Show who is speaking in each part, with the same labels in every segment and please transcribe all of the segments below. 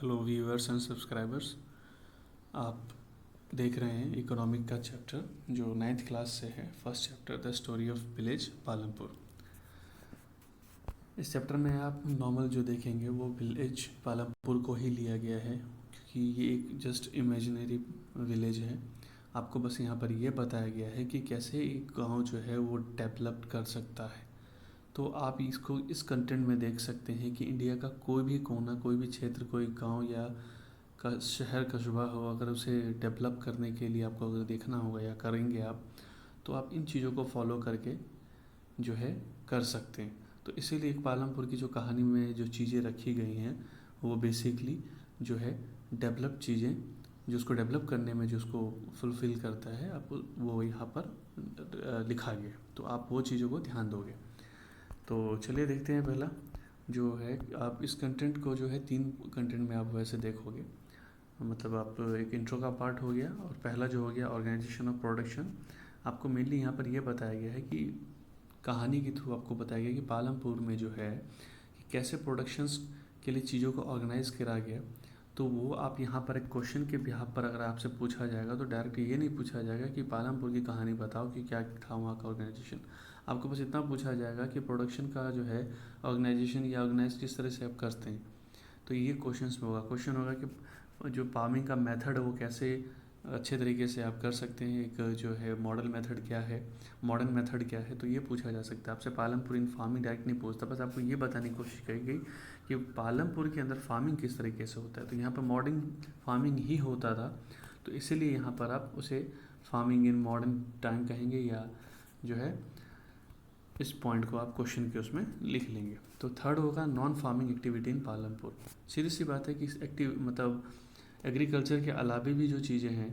Speaker 1: Hello viewers and subscribers. आप देख रहे हैं इकोनॉमिक का चैप्टर जो 9th क्लास से है। First chapter the story of village Palampur. इस चैप्टर में आप नॉर्मल जो देखेंगे वो विलेज पालमपुर को ही लिया गया है, क्योंकि ये एक जस्ट इमेजिनरी विलेज है। आपको बस यहाँ पर ये बताया गया है कि कैसे एक गांव जो है वो डेवलप कर सकता है। तो आप इसको इस कंटेंट में देख सकते हैं कि इंडिया का कोई भी कोना, कोई भी क्षेत्र, कोई गांव या का शहर कस्बा हो, अगर उसे डेवलप करने के लिए आपको अगर देखना होगा या करेंगे आप, तो आप इन चीज़ों को फॉलो करके जो है कर सकते हैं। तो इसीलिए एक पालमपुर की जो कहानी में जो चीज़ें रखी गई हैं वो बेसिकली जो है डेवलप चीज़ें, जो उसको डेवलप करने में जो उसको फुलफ़िल करता है, आप वो यहाँ पर लिखा गया। तो आप वो चीज़ों को ध्यान दोगे। तो चलिए देखते हैं। पहला जो है, आप इस कंटेंट को जो है 3 कंटेंट में आप वैसे देखोगे। मतलब आप एक इंट्रो का पार्ट हो गया, और पहला जो हो गया ऑर्गेनाइजेशन ऑफ प्रोडक्शन। आपको मेनली यहाँ पर यह बताया गया है कि कहानी के थ्रू आपको बताया गया कि पालमपुर में जो है कि कैसे प्रोडक्शंस के लिए चीज़ों को ऑर्गेनाइज करा गया। तो वो आप यहाँ पर एक क्वेश्चन के बिहाफ पर अगर आपसे पूछा जाएगा तो डायरेक्ट ये नहीं पूछा जाएगा कि पालमपुर की कहानी बताओ कि क्या था वहाँ का ऑर्गेनाइजेशन। आपको बस इतना पूछा जाएगा कि प्रोडक्शन का जो है ऑर्गेनाइजेशन या ऑर्गेनाइज किस तरह से आप करते हैं। तो ये क्वेश्चंस में होगा। क्वेश्चन होगा कि जो फार्मिंग का मेथड है वो कैसे अच्छे तरीके से आप कर सकते हैं। एक जो है मॉडल मेथड क्या है, मॉडर्न मेथड क्या है, तो ये पूछा जा सकता है आपसे। पालमपुर इन फार्मिंग डायरेक्ट नहीं पूछता, बस आपको ये बताने की कोशिश करी गई कि पालमपुर के अंदर फार्मिंग किस तरीके से होता है। तो यहाँ पर मॉडर्न फार्मिंग ही होता था, तो इसीलिए यहाँ पर आप उसे फार्मिंग इन मॉडर्न टाइम कहेंगे, या जो है इस पॉइंट को आप क्वेश्चन के उसमें लिख लेंगे। तो थर्ड होगा non farming activity in Palampur. सीधी सी बात है कि मतलब एग्रीकल्चर के अलावा भी जो चीज़ें हैं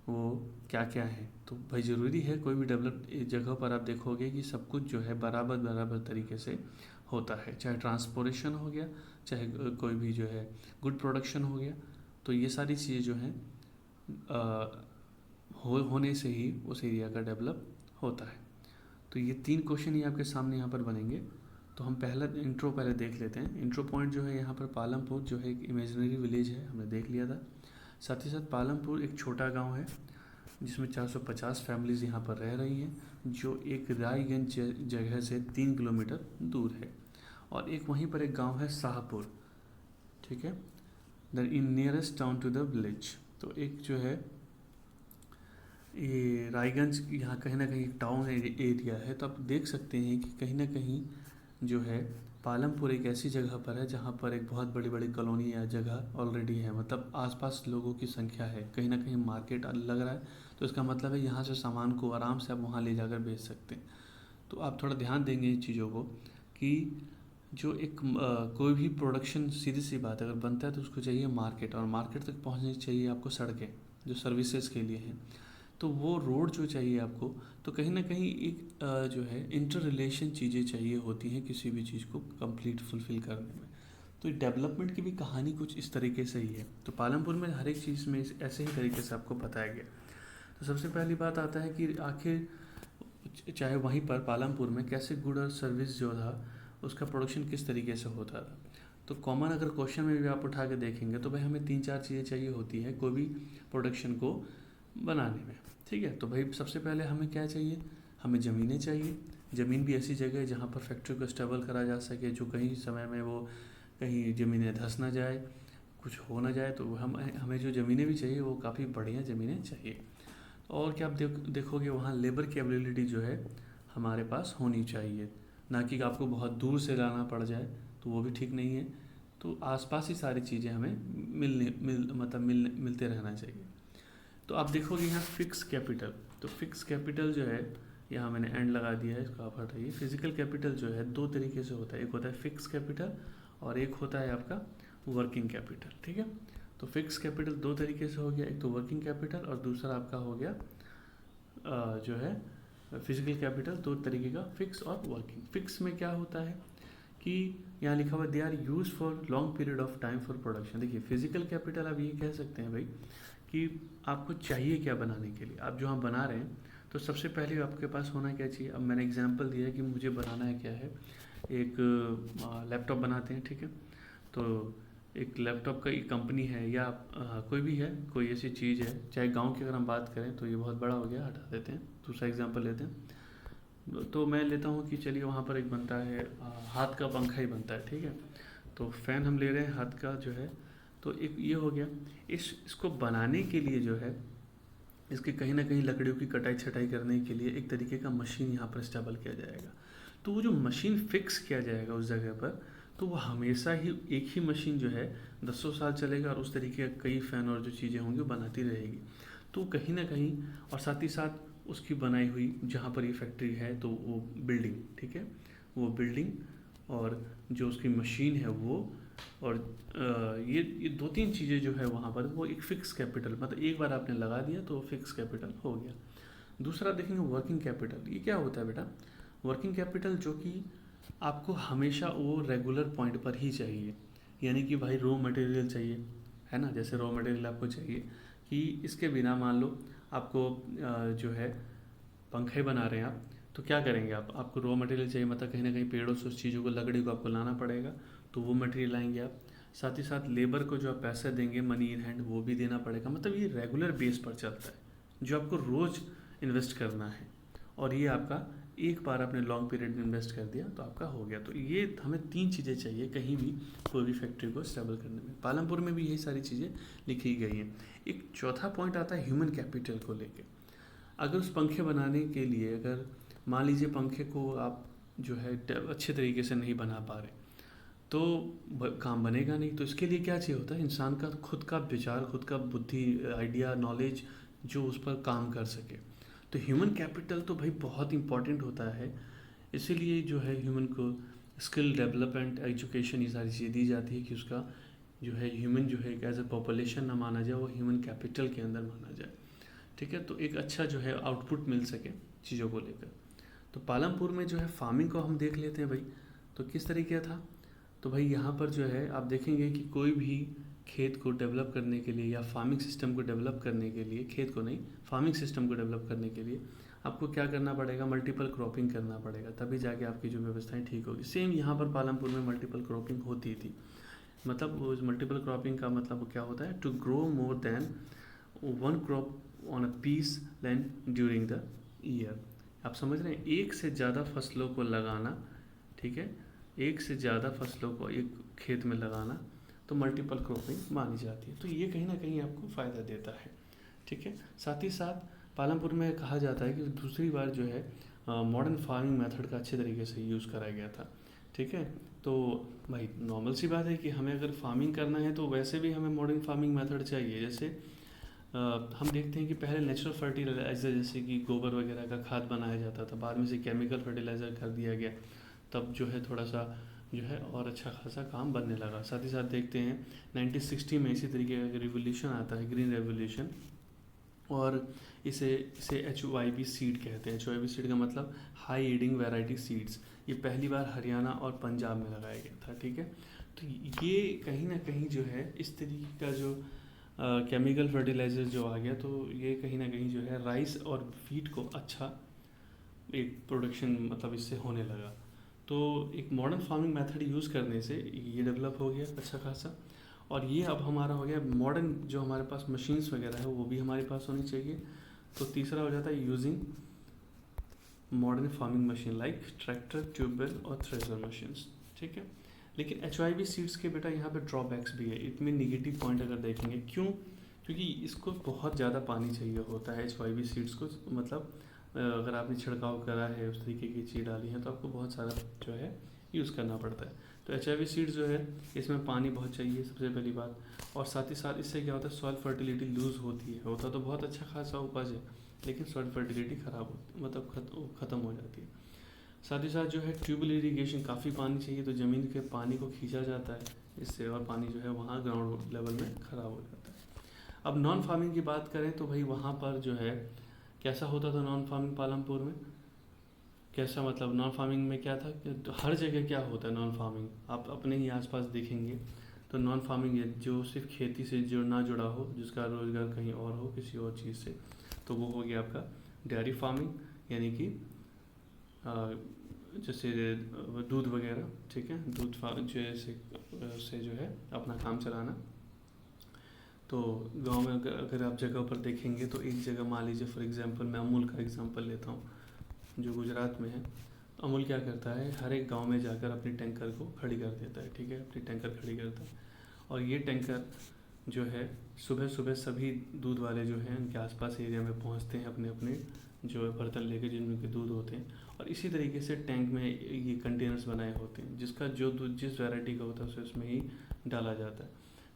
Speaker 1: वो क्या क्या हैं। तो भाई ज़रूरी है, कोई भी डेवलप जगह पर आप देखोगे कि सब कुछ जो है बराबर बराबर तरीके से होता है, चाहे ट्रांसपोर्टेशन हो गया, चाहे कोई भी जो है गुड प्रोडक्शन हो गया। तो ये सारी चीज़ें जो हैं होने से ही उस एरिया का डेवलप होता है। तो ये 3 क्वेश्चन ही आपके सामने यहाँ पर बनेंगे। तो हम पहला इंट्रो पहले देख लेते हैं। इंट्रो पॉइंट जो है यहाँ पर पालमपुर जो है एक इमेजिनरी विलेज है, हमने देख लिया था। साथ ही साथ पालमपुर एक छोटा गांव है जिसमें 450 फैमिलीज़ यहाँ पर रह रही हैं, जो एक रायगंज जगह से 3 किलोमीटर दूर है। और एक वहीं पर एक गांव है शाहपुर, ठीक है, the in nearest town to the village. तो एक जो है ये रायगंज यहाँ कहीं ना कहीं टाउन एरिया है। तो आप देख सकते हैं कि कहीं ना कहीं जो है पालमपुर एक ऐसी जगह पर है जहाँ पर एक बहुत बड़ी बड़ी कॉलोनी या जगह ऑलरेडी है, मतलब आसपास लोगों की संख्या है। कहीं ना कहीं मार्केट लग रहा है, तो इसका मतलब है यहाँ से सामान को आराम से आप वहाँ ले जाकर बेच सकते हैं। तो आप थोड़ा ध्यान देंगे इन चीज़ों को कि जो एक कोई भी प्रोडक्शन, सीधी सी बात है, अगर बनता है तो उसको चाहिए मार्केट, और मार्केट तक पहुँचनी चाहिए आपको सड़कें जो सर्विसेज के लिए हैं। तो वो रोड जो चाहिए आपको, तो कहीं ना कहीं एक जो है इंटर रिलेशन चीज़ें चाहिए होती हैं किसी भी चीज़ को कंप्लीट फुलफ़िल करने में। तो डेवलपमेंट की भी कहानी कुछ इस तरीके से ही है। तो पालमपुर में हर एक चीज़ में ऐसे ही तरीके से आपको बताया गया। तो सबसे पहली बात आता है कि आखिर चाहे वहीं पर पालमपुर में कैसे गुड और सर्विस जो था उसका प्रोडक्शन किस तरीके से होता था। तो कॉमन अगर क्वेश्चन में भी आप उठा के देखेंगे तो भाई हमें 3-4 चीज़ें चाहिए होती है कोई भी प्रोडक्शन को बनाने में, ठीक है। तो भाई सबसे पहले हमें क्या चाहिए, हमें ज़मीनें चाहिए। ज़मीन भी ऐसी जगह है जहाँ पर फैक्ट्री को स्टेबल करा जा सके, जो कहीं समय में वो कहीं ज़मीनें धंस ना जाए, कुछ हो ना जाए। तो हमें जो ज़मीनें भी चाहिए वो काफ़ी बढ़िया ज़मीनें चाहिए। और क्या आप देखोगे वहाँ लेबर की अवेलेबिलिटी जो है हमारे पास होनी चाहिए, ना कि आपको बहुत दूर से लाना पड़ जाए, तो वो भी ठीक नहीं है। तो आसपास ही सारी चीज़ें हमें मिलते रहना चाहिए। तो आप देखोगे यहाँ फिक्स कैपिटल, तो फिक्स कैपिटल जो है यहाँ मैंने एंड लगा दिया है, इसको आप हटाइए। फिजिकल कैपिटल जो है 2 तरीके से होता है, एक होता है फिक्स कैपिटल और एक होता है आपका वर्किंग कैपिटल, ठीक है। तो फिक्स कैपिटल 2 तरीके से हो गया, एक तो वर्किंग कैपिटल और दूसरा आपका हो गया जो है फिजिकल कैपिटल। 2 तरीके का, फिक्स और वर्किंग। फिक्स में क्या होता है कि यहाँ लिखा हुआ they are use for long period of time for production. देखिए फिजिकल कैपिटल आप ये कह सकते हैं भाई कि आपको चाहिए क्या बनाने के लिए, आप जो हम बना रहे हैं। तो सबसे पहले आपके पास होना क्या चाहिए। अब मैंने एग्जांपल दिया कि मुझे बनाना है क्या है, एक लैपटॉप बनाते हैं, ठीक है। तो एक लैपटॉप का एक कंपनी है या कोई भी है, कोई ऐसी चीज़ है, चाहे गांव की अगर हम बात करें तो ये बहुत बड़ा हो गया, हटा देते हैं, दूसरा एग्जांपल लेते हैं। तो मैं लेता हूँ कि चलिए वहाँ पर एक बनता है हाथ का पंखा ही बनता है, ठीक है। तो फ़ैन हम ले रहे हैं हाथ का जो है, तो एक ये हो गया। इसको बनाने के लिए जो है, इसके कहीं ना कहीं लकड़ियों की कटाई छटाई करने के लिए एक तरीके का मशीन यहाँ पर इस्तेमाल किया जाएगा। तो वो जो मशीन फिक्स किया जाएगा उस जगह पर, तो वो हमेशा ही एक ही मशीन जो है 10 साल चलेगा और उस तरीके का कई फ़ैन और जो चीज़ें होंगी वो बनाती रहेगी। तो कहीं ना कहीं, और साथ ही साथ उसकी बनाई हुई जहाँ पर ये फैक्ट्री है तो वो बिल्डिंग, ठीक है, वो बिल्डिंग और जो उसकी मशीन है वो, और ये दो तीन चीज़ें जो है वहाँ पर वो एक फ़िक्स कैपिटल, मतलब एक बार आपने लगा दिया तो फिक्स कैपिटल हो गया। दूसरा देखेंगे वर्किंग कैपिटल। ये क्या होता है बेटा? वर्किंग कैपिटल जो कि आपको हमेशा वो रेगुलर पॉइंट पर ही चाहिए, यानी कि भाई रॉ मटेरियल चाहिए, है ना, जैसे रॉ मटेरियल आपको चाहिए कि इसके बिना मान लो आपको जो है पंखे बना रहे हैं आप, तो क्या करेंगे आप, आपको रॉ मटेरियल चाहिए, मतलब कहीं ना कहीं पेड़ों से उस चीज़ों को, लकड़ी को आपको लाना पड़ेगा, तो वो मटेरियल लाएंगे आप। साथ ही साथ लेबर को जो आप पैसा देंगे मनी इन हैंड वो भी देना पड़ेगा, मतलब ये रेगुलर बेस पर चलता है जो आपको रोज़ इन्वेस्ट करना है। और ये आपका एक बार आपने लॉन्ग पीरियड में इन्वेस्ट कर दिया तो आपका हो गया। तो ये हमें तीन चीज़ें चाहिए कहीं भी कोई भी फैक्ट्री को स्टेबल करने में। पालमपुर में भी यही सारी चीज़ें लिखी गई हैं। एक चौथा पॉइंट आता है ह्यूमन कैपिटल को लेके। अगर उस पंखे बनाने के लिए, अगर मान लीजिए पंखे को आप जो है अच्छे तरीके से नहीं बना पा रहे, तो काम बनेगा नहीं। तो इसके लिए क्या चाहिए होता है, इंसान का खुद का विचार, खुद का बुद्धि, आइडिया, नॉलेज जो उस पर काम कर सके। तो ह्यूमन कैपिटल तो भाई बहुत इंपॉर्टेंट होता है। इसीलिए जो है ह्यूमन को स्किल डेवलपमेंट, एजुकेशन, ये सारी चीज़ें दी जाती है कि उसका जो है ह्यूमन जो है एज ए पॉपुलेशन ना माना जाए, वो ह्यूमन कैपिटल के अंदर माना जाए, ठीक है। तो एक अच्छा जो है आउटपुट मिल सके चीज़ों को लेकर। तो पालमपुर में जो है फार्मिंग को हम देख लेते हैं भाई, तो किस तरीके था। तो भाई यहाँ पर जो है आप देखेंगे कि कोई भी खेत को डेवलप करने के लिए या फार्मिंग सिस्टम को डेवलप करने के लिए, खेत को नहीं, फार्मिंग सिस्टम को डेवलप करने के लिए आपको क्या करना पड़ेगा, मल्टीपल क्रॉपिंग करना पड़ेगा, तभी जाके आपकी जो व्यवस्थाएं ठीक होगी। सेम यहाँ पर पालमपुर में मल्टीपल क्रॉपिंग होती थी। मतलब वो मल्टीपल क्रॉपिंग का मतलब क्या होता है, to grow more than one crop on a piece land during the year. आप समझ रहे हैं, एक से ज़्यादा फसलों को लगाना, ठीक है, एक से ज़्यादा फसलों को एक खेत में लगाना, तो मल्टीपल क्रॉपिंग मानी जाती है। तो ये कहीं ना कहीं आपको फ़ायदा देता है, ठीक है। साथ ही साथ पालमपुर में कहा जाता है कि दूसरी बार जो है मॉडर्न फार्मिंग मेथड का अच्छे तरीके से यूज़ कराया गया था, ठीक है। तो भाई नॉर्मल सी बात है कि हमें अगर फार्मिंग करना है तो वैसे भी हमें मॉडर्न फार्मिंग मेथड चाहिए। जैसे हम देखते हैं कि पहले नेचुरल फर्टिलाइज़र जैसे कि गोबर वगैरह का खाद बनाया जाता था, बाद में से केमिकल फर्टिलाइज़र कर दिया गया, तब जो है थोड़ा सा जो है और अच्छा खासा काम बनने लगा। साथ ही साथ देखते हैं 1960 में इसी तरीके का रिवोल्यूशन आता है, ग्रीन रेवोल्यूशन, और इसे इसे HYV सीड कहते हैं। HYV सीड का मतलब हाई ईल्डिंग वैरायटी सीड्स। ये पहली बार हरियाणा और पंजाब में लगाया गया था, ठीक है। तो ये कहीं ना कहीं जो है इस तरीके का जो केमिकल फर्टिलाइज़र जो आ गया, तो ये कहीं ना कहीं जो है राइस और वीट को अच्छा एक प्रोडक्शन मतलब इससे होने लगा। तो एक मॉडर्न फार्मिंग मेथड यूज़ करने से ये डेवलप हो गया अच्छा खासा। और ये अब हमारा हो गया मॉडर्न, जो हमारे पास मशीन्स वगैरह है वो भी हमारे पास होनी चाहिए। तो तीसरा हो जाता है using modern farming machine like tractor, tubewell और थ्रेशर मशीन्स, ठीक है। लेकिन HYV सीड्स के बेटा यहाँ पे ड्रॉबैक्स भी है, इसमें निगेटिव पॉइंट अगर देखेंगे, क्यों, क्योंकि इसको बहुत ज़्यादा पानी चाहिए होता है HYV सीड्स को। मतलब अगर आपने छिड़काव करा है, उस तरीके की चीज़ डाली है, तो आपको बहुत सारा जो है यूज़ करना पड़ता है। तो HYV सीड्स जो है इसमें पानी बहुत चाहिए सबसे पहली बात, और साथ ही साथ इससे क्या होता है, सॉइल फर्टिलिटी लूज़ होती है। होता तो बहुत अच्छा खासा उपज है, लेकिन सॉइल फर्टिलिटी ख़राब होती, मतलब ख़त्म हो जाती है। साथ ही साथ जो है ट्यूबवेल इरीगेशन, काफ़ी पानी चाहिए, तो ज़मीन के पानी को खींचा जाता है इससे, और पानी जो है वहाँ ग्राउंड लेवल में ख़राब हो जाता है। अब नॉन फार्मिंग की बात करें तो भाई वहाँ पर जो है कैसा होता था नॉन फार्मिंग पालमपुर में, कैसा मतलब नॉन फार्मिंग में क्या था कि तो हर जगह क्या होता है नॉन फार्मिंग, आप अपने ही आसपास देखेंगे तो नॉन फार्मिंग है जो सिर्फ खेती से जो ना जुड़ा हो, जिसका रोज़गार कहीं और हो किसी और चीज़ से, तो वो हो गया आपका डेयरी फार्मिंग, यानी कि जैसे दूध वगैरह, ठीक है, जैसे से जो है अपना काम चलाना। तो गांव में अगर आप जगह पर देखेंगे तो एक जगह मान लीजिए, फॉर एग्जांपल मैं अमूल का एग्जांपल लेता हूँ जो गुजरात में है। अमूल क्या करता है, हर एक गांव में जाकर अपनी टैंकर को खड़ी कर देता है, ठीक है, अपनी टैंकर खड़ी करता है। और ये टैंकर जो है सुबह सुबह सभी दूध वाले जो हैं उनके आसपास एरिया में पहुंचते हैं अपने अपने जो है बर्तन लेके जिनमें के दूध होते हैं। और इसी तरीके से टैंक में ये कंटेनर्स बनाए होते हैं जिसका जो दूध जिस वैरायटी का होता है उसे उसमें ही डाला जाता है।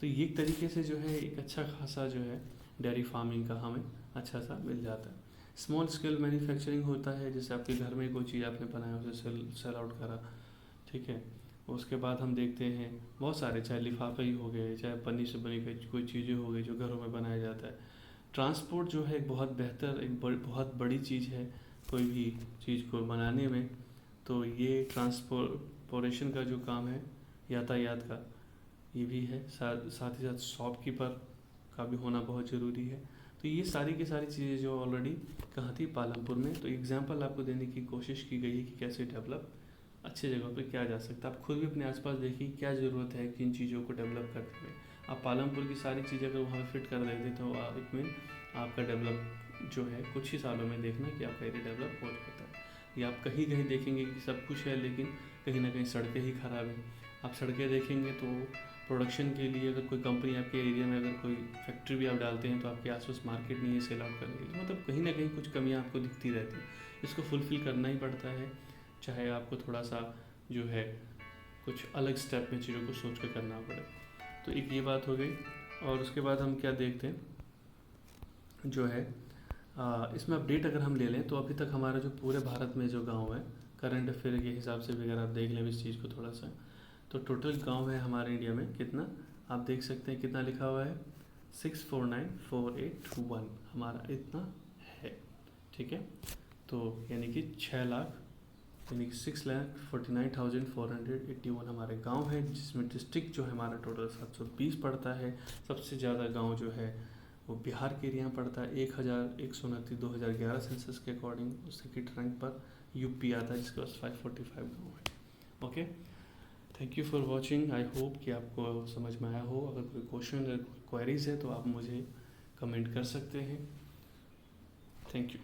Speaker 1: तो ये एक तरीके से जो है एक अच्छा खासा जो है डेयरी फार्मिंग का हमें अच्छा सा मिल जाता है। स्मॉल स्केल मैन्युफैक्चरिंग होता है, जैसे आपके घर में कोई चीज़ आपने बनाया उसे सेल आउट करा, ठीक है। उसके बाद हम देखते हैं बहुत सारे, चाहे लिफाफे ही हो गए, चाहे पन्नी से बनी कोई चीज़ें हो गई जो घरों में बनाया जाता है। ट्रांसपोर्ट जो है एक बहुत बेहतर, बहुत बड़ी चीज़ है कोई भी चीज़ को बनाने में। तो ये ट्रांसपोर्टेशन का जो काम है यातायात का, ये भी है। साथ ही साथ शॉपकीपर का भी होना बहुत ज़रूरी है। तो ये सारी की सारी चीज़ें जो ऑलरेडी कहाँ थी, पालमपुर में। तो एग्जांपल आपको देने की कोशिश की गई है कि कैसे डेवलप अच्छे जगह पे किया जा सकता है। आप खुद भी अपने आसपास देखिए क्या ज़रूरत है किन चीज़ों को डेवलप करने में। आप पालमपुर की सारी चीज़ें अगर वहाँ फिट कर देते तो इसमें आपका डेवलप जो है कुछ ही सालों में देखना कि आपका एरिया डेवलप हो जाता है। या आप कहीं कहीं देखेंगे कि सब कुछ है लेकिन कहीं ना कहीं सड़कें ही ख़राब हैं। आप सड़कें देखेंगे तो प्रोडक्शन के लिए अगर कोई कंपनी आपके एरिया में, अगर कोई फैक्ट्री भी आप डालते हैं तो आपके आसपास मार्केट नहीं है सेल आउट करने के लिए। मतलब कहीं ना कहीं कुछ कमियां आपको दिखती रहती है, इसको फुलफ़िल करना ही पड़ता है, चाहे आपको थोड़ा सा जो है कुछ अलग स्टेप में चीज़ों को सोच कर करना पड़े। तो एक ये बात हो गई। और उसके बाद हम क्या देखते हैं जो है इसमें अपडेट अगर हम ले लें तो अभी तक हमारा जो पूरे भारत में जो गांव है, करंट अफेयर के हिसाब से भी अगर आप देख लें इस चीज़ को थोड़ा सा, तो टोटल गांव है हमारे इंडिया में कितना, आप देख सकते हैं कितना लिखा हुआ है, 649,481 हमारा इतना है, ठीक है। तो यानी कि 6 लाख, यानी कि 6,49,481 हमारे गांव है, जिसमें डिस्ट्रिक्ट जो है हमारा टोटल 720 पड़ता है। सबसे ज़्यादा गांव जो है वो बिहार के एरिया में पड़ता है, 1,129 2011 सेंसस के अकॉर्डिंग। सेकेंड रैंक पर यूपी आता है जिसके पास 545 गाँव है। Okay, thank you for watching. I hope कि आपको समझ में आया हो। अगर कोई क्वेश्चन क्वेरीज है तो आप मुझे कमेंट कर सकते हैं। Thank you.